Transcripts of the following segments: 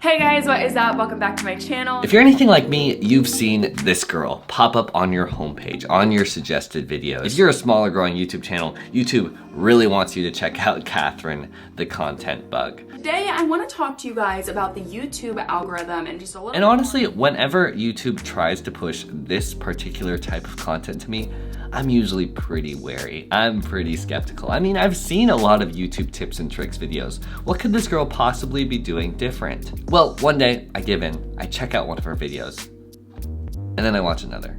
Hey guys, what is up? Welcome back to my channel. If you're anything like me, you've seen this girl pop up on your homepage, on your suggested videos. If you're a smaller growing YouTube channel, YouTube really wants you to check out Katherine, the content bug. Today, I want to talk to you guys about the YouTube algorithm and just a little. And honestly, whenever YouTube tries to push this particular type of content to me, I'm usually pretty wary. I'm pretty skeptical. I mean, I've seen a lot of YouTube tips and tricks videos. What could this girl possibly be doing different? Well, one day I give in, I check out one of her videos, and then I watch another,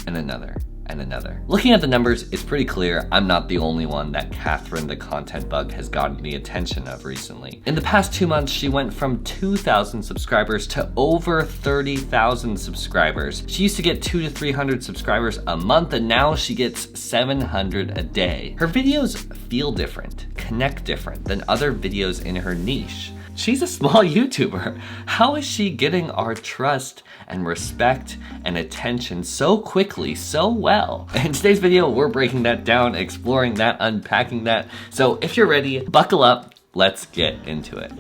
and another, and another. Looking at the numbers, it's pretty clear I'm not the only one that Katherine the content bug has gotten the attention of recently. In the past 2 months, she went from 2,000 subscribers to over 30,000 subscribers. She used to get 200 to 300 subscribers a month, and now she gets 700 a day. Her videos feel different, connect different than other videos in her niche. She's a small YouTuber. How is she getting our trust and respect and attention so quickly, so well? In today's video, we're breaking that down, exploring that, unpacking that. So if you're ready, buckle up, let's get into it.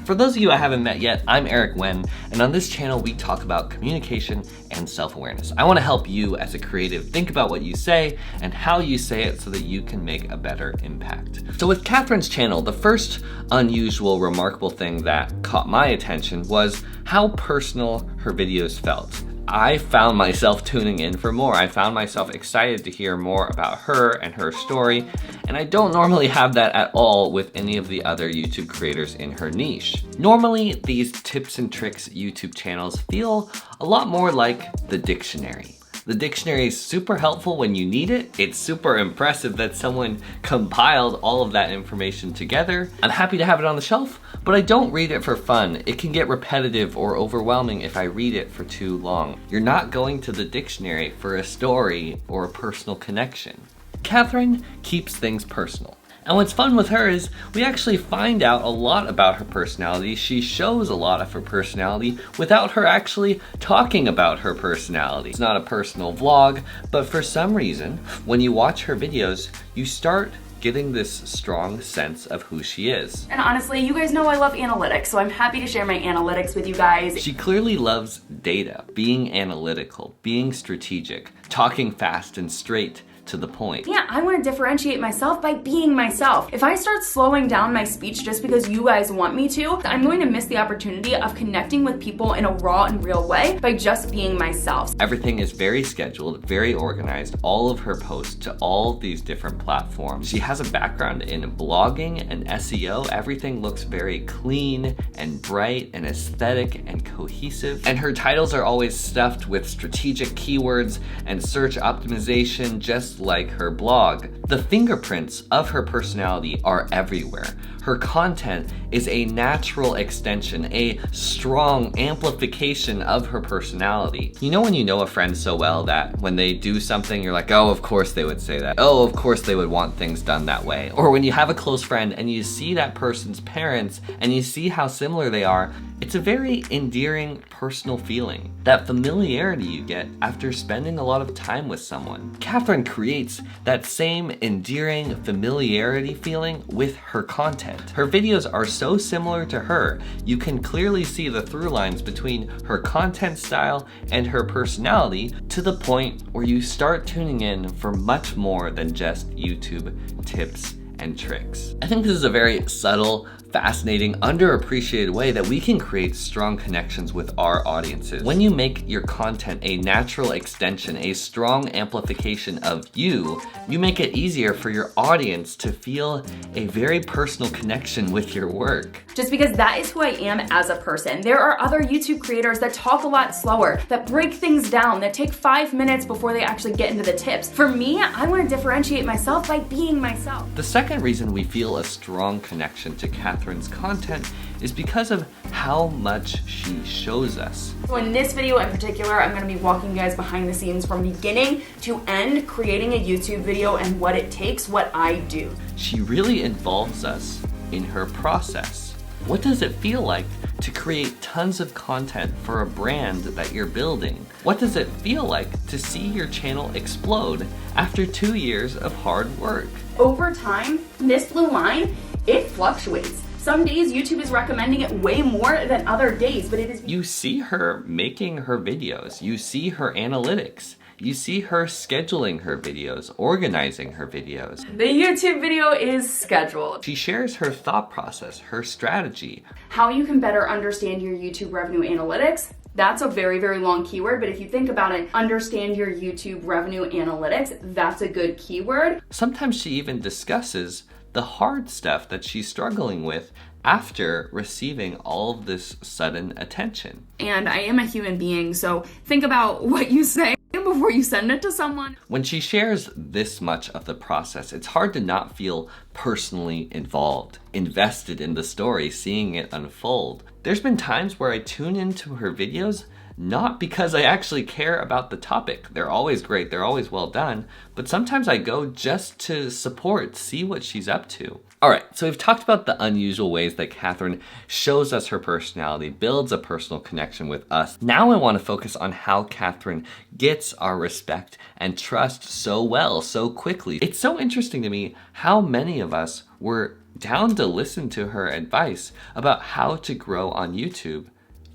For those of you I haven't met yet, I'm Eric Wen, and on this channel we talk about communication and self-awareness. I want to help you as a creative think about what you say and how you say it so that you can make a better impact. So with Katherine's channel, the first unusual, remarkable thing that caught my attention was how personal her videos felt. I found myself tuning in for more. I found myself excited to hear more about her and her story, and I don't normally have that at all with any of the other YouTube creators in her niche. Normally, these tips and tricks YouTube channels feel a lot more like the dictionary. The dictionary is super helpful when you need it. It's super impressive that someone compiled all of that information together. I'm happy to have it on the shelf, but I don't read it for fun. It can get repetitive or overwhelming if I read it for too long. You're not going to the dictionary for a story or a personal connection. Katherine keeps things personal. And what's fun with her is we actually find out a lot about her personality. She shows a lot of her personality without her actually talking about her personality. It's not a personal vlog, but for some reason, when you watch her videos, you start getting this strong sense of who she is. And honestly, you guys know I love analytics, so I'm happy to share my analytics with you guys. She clearly loves data, being analytical, being strategic, talking fast and straight to the point. Yeah, I want to differentiate myself by being myself. If I start slowing down my speech just because you guys want me to, I'm going to miss the opportunity of connecting with people in a raw and real way by just being myself. Everything is very scheduled, very organized, all of her posts to all these different platforms. She has a background in blogging and SEO. Everything looks very clean and bright and aesthetic and cohesive. And her titles are always stuffed with strategic keywords and search optimization, just like her blog. The fingerprints of her personality are everywhere. Her content is a natural extension, a strong amplification of her personality. You know when you know a friend so well that when they do something, you're like, oh, of course they would say that. Oh, of course they would want things done that way. Or when you have a close friend and you see that person's parents and you see how similar they are, it's a very endearing, personal feeling. That familiarity you get after spending a lot of time with someone. Katherine creates that same endearing familiarity feeling with her content. Her videos are so similar to her, you can clearly see the through lines between her content style and her personality to the point where you start tuning in for much more than just YouTube tips and tricks. I think this is a very subtle, fascinating, underappreciated way that we can create strong connections with our audiences. When you make your content a natural extension, a strong amplification of you, you make it easier for your audience to feel a very personal connection with your work. Just because that is who I am as a person. There are other YouTube creators that talk a lot slower, that break things down, that take 5 minutes before they actually get into the tips. For me, I want to differentiate myself by being myself. The second reason we feel a strong connection to Katherine's content is because of how much she shows us. So in this video in particular, I'm going to be walking you guys behind the scenes from beginning to end, creating a YouTube video and what it takes, what I do. She really involves us in her process. What does it feel like to create tons of content for a brand that you're building? What does it feel like to see your channel explode after 2 years of hard work? Over time, this blue line, it fluctuates. Some days YouTube is recommending it way more than other days, but it is... You see her making her videos. You see her analytics. You see her scheduling her videos, organizing her videos. The YouTube video is scheduled. She shares her thought process, her strategy. How you can better understand your YouTube revenue analytics. That's a very, very long keyword, but if you think about it, understand your YouTube revenue analytics, that's a good keyword. Sometimes she even discusses the hard stuff that she's struggling with after receiving all of this sudden attention. And I am a human being, so think about what you say before you send it to someone. When she shares this much of the process, it's hard to not feel personally involved, invested in the story, seeing it unfold. There's been times where I tune into her videos not because I actually care about the topic. They're always great, they're always well done, but sometimes I go just to support, see what she's up to. All right, so we've talked about the unusual ways that Katherine shows us her personality, builds a personal connection with us. Now I want to focus on how Katherine gets our respect and trust so well, so quickly. It's so interesting to me how many of us were down to listen to her advice about how to grow on YouTube,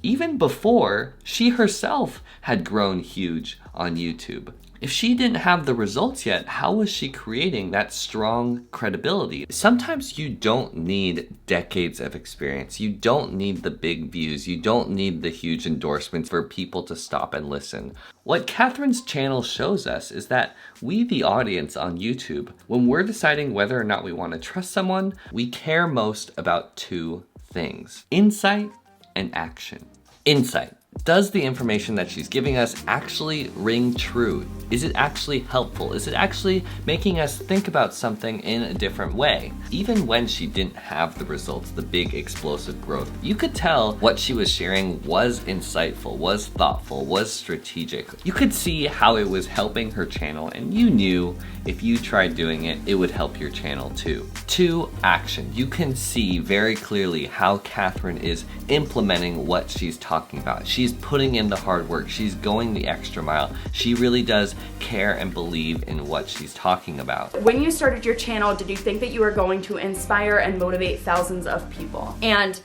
even before she herself had grown huge on YouTube. If she didn't have the results yet, how was she creating that strong credibility? Sometimes you don't need decades of experience. You don't need the big views. You don't need the huge endorsements for people to stop and listen. What Katherine's channel shows us is that we, the audience on YouTube, when we're deciding whether or not we want to trust someone, we care most about two things: insight and action. Insight. Does the information that she's giving us actually ring true? Is it actually helpful? Is it actually making us think about something in a different way? Even when she didn't have the results, the big explosive growth, you could tell what she was sharing was insightful, was thoughtful, was strategic. You could see how it was helping her channel, and you knew if you tried doing it, it would help your channel too. 2, action. You can see very clearly how Katherine is implementing what she's talking about. She's putting in the hard work. She's going the extra mile. She really does care and believe in what she's talking about. When you started your channel, did you think that you were going to inspire and motivate thousands of people? And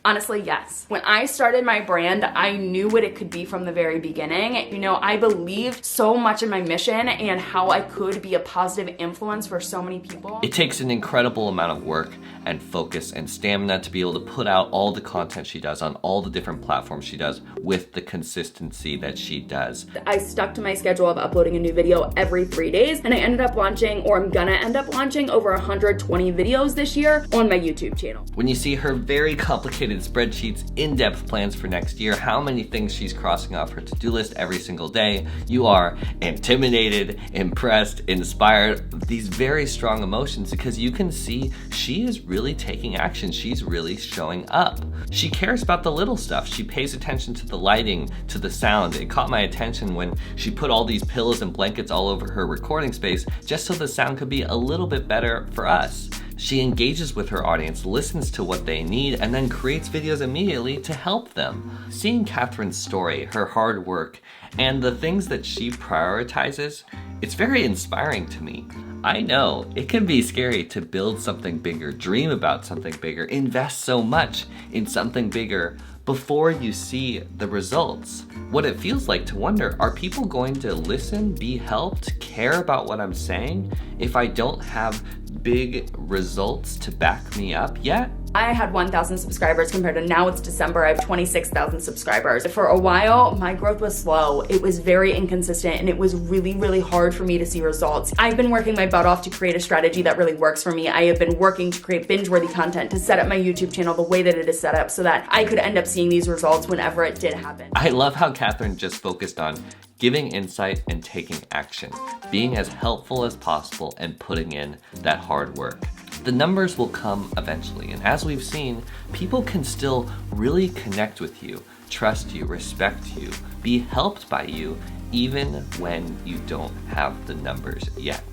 honestly, yes. When I started my brand, I knew what it could be from the very beginning. You know, I believed so much in my mission and how I could be a positive influence for so many people. It takes an incredible amount of work and focus and stamina to be able to put out all the content she does on all the different platforms she does with the consistency that she does. I stuck to my schedule of uploading a new video every 3 days, and I ended up launching, or I'm gonna end up launching, over 120 videos this year on my YouTube channel. When you see her very complicated spreadsheets, in-depth plans for next year, how many things she's crossing off her to-do list every single day, you are intimidated, impressed, inspired, these very strong emotions, because you can see she is really taking action. She's really showing up. She cares about the little stuff. She pays attention to the lighting, to the sound. It caught my attention when she put all these pillows and blankets all over her recording space just so the sound could be a little bit better for us. She engages with her audience, listens to what they need, and then creates videos immediately to help them. Seeing Katherine's story, her hard work, and the things that she prioritizes, it's very inspiring to me. I know it can be scary to build something bigger, dream about something bigger, invest so much in something bigger before you see the results. What it feels like to wonder, are people going to listen, be helped, care about what I'm saying if I don't have big results to back me up yet? I had 1,000 subscribers compared to now it's December, I have 26,000 subscribers. For a while, my growth was slow. It was very inconsistent and it was really, really hard for me to see results. I've been working my butt off to create a strategy that really works for me. I have been working to create binge-worthy content, to set up my YouTube channel the way that it is set up so that I could end up seeing these results whenever it did happen. I love how Katherine just focused on giving insight and taking action, being as helpful as possible and putting in that hard work. The numbers will come eventually, and as we've seen, people can still really connect with you, trust you, respect you, be helped by you, even when you don't have the numbers yet.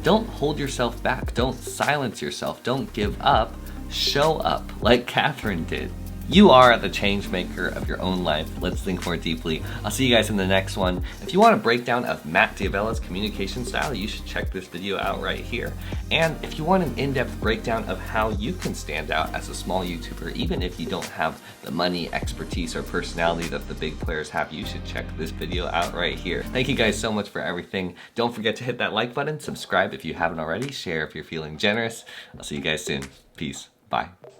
Don't hold yourself back, don't silence yourself, don't give up, show up like Katherine did. You are the change maker of your own life. Let's think more deeply. I'll see you guys in the next one. If you want a breakdown of Matt D'Abella's communication style, you should check this video out right here. And if you want an in-depth breakdown of how you can stand out as a small YouTuber, even if you don't have the money, expertise, or personality that the big players have, you should check this video out right here. Thank you guys so much for everything. Don't forget to hit that like button, subscribe if you haven't already, share if you're feeling generous. I'll see you guys soon. Peace. Bye.